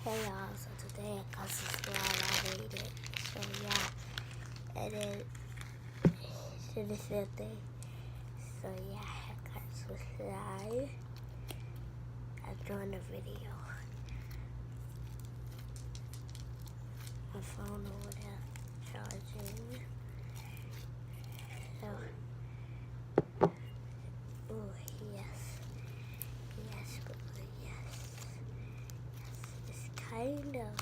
Hey y'all, so today I got subscribe, I made it. So yeah, and then to the same thing. So yeah, I got subscribe. I joined the video. My phone over there charging. So, oh yes, yes, it's kind of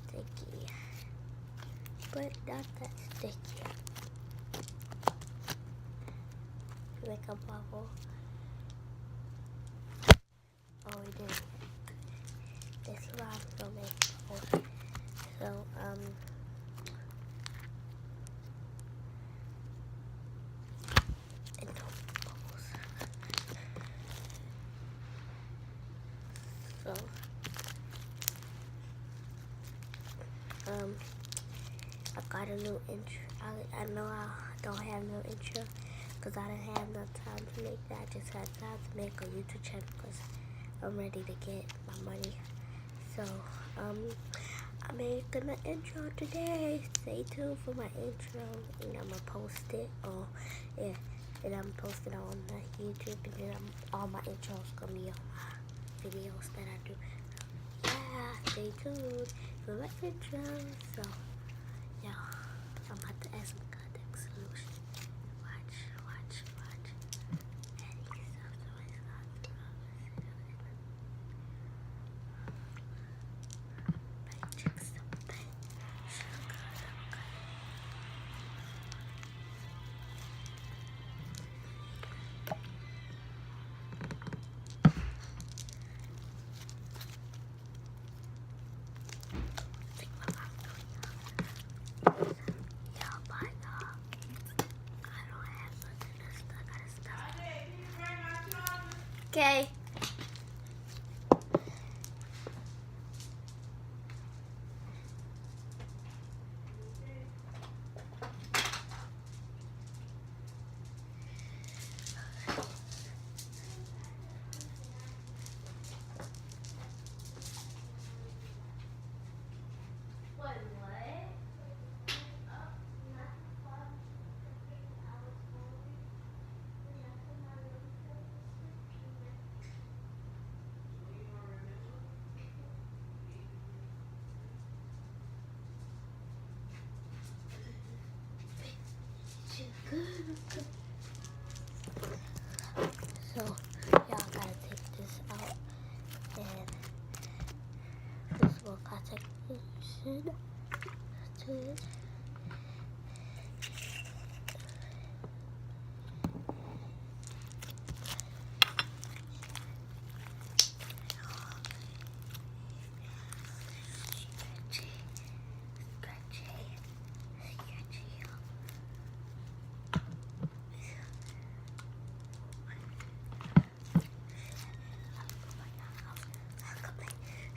sticky, but not that sticky. Like a bubble. Oh, we did. This is what I'm filming. So, and no bubbles. So, I got a new intro. I know I don't have no intro because I didn't have no time to make that. I just had time to make a YouTube channel because I'm ready to get my money. So, I'm making an intro today. Stay tuned for my intro, and I'm gonna post it. And I'm posting it on the YouTube, and then all my intros gonna be on my videos that I do. Yeah, stay tuned for my intro. So, yeah, I'm about to add some contact solution. Watch. Okay. So, y'all gotta take this out, and this will contact solution to it.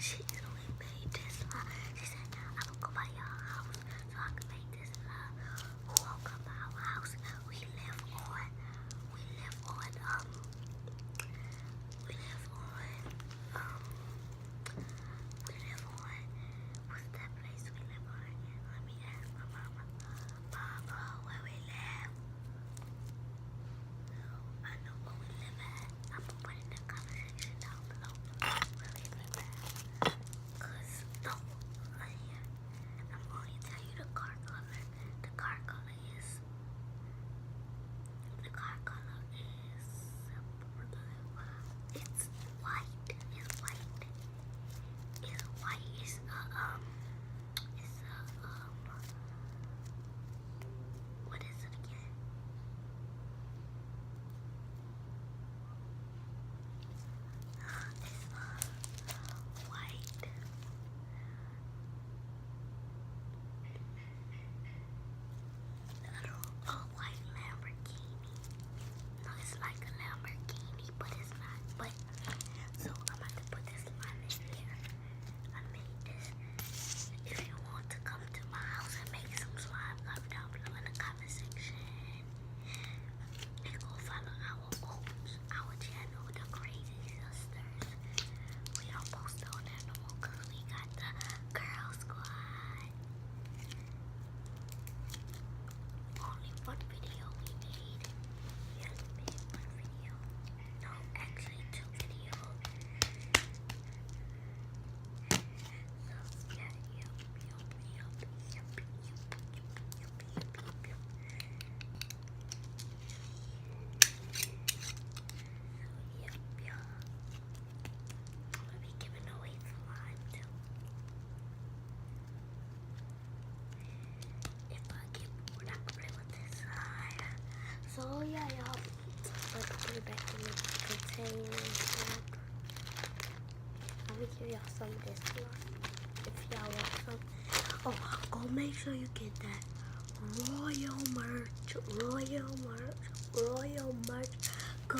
She literally made this. She said, I will go by your house so I me give y'all some of this one. If y'all want some. Oh, go make sure you get that Royal merch. Royal merch. Royal merch. Go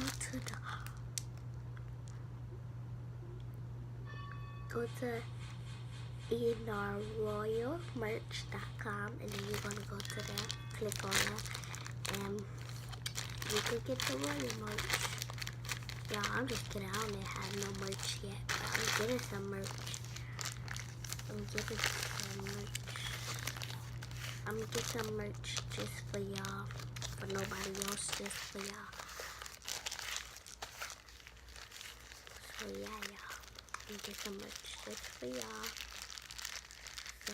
to enarroyalmerch.com, and then you're gonna go to that, click on that, and you can get the Royal merch. Y'all, I'm just kidding. I don't have no merch yet, but I'm getting some merch. I'm getting some merch just for y'all, for nobody else, just for y'all. So yeah, y'all, I'm get some merch just for y'all. So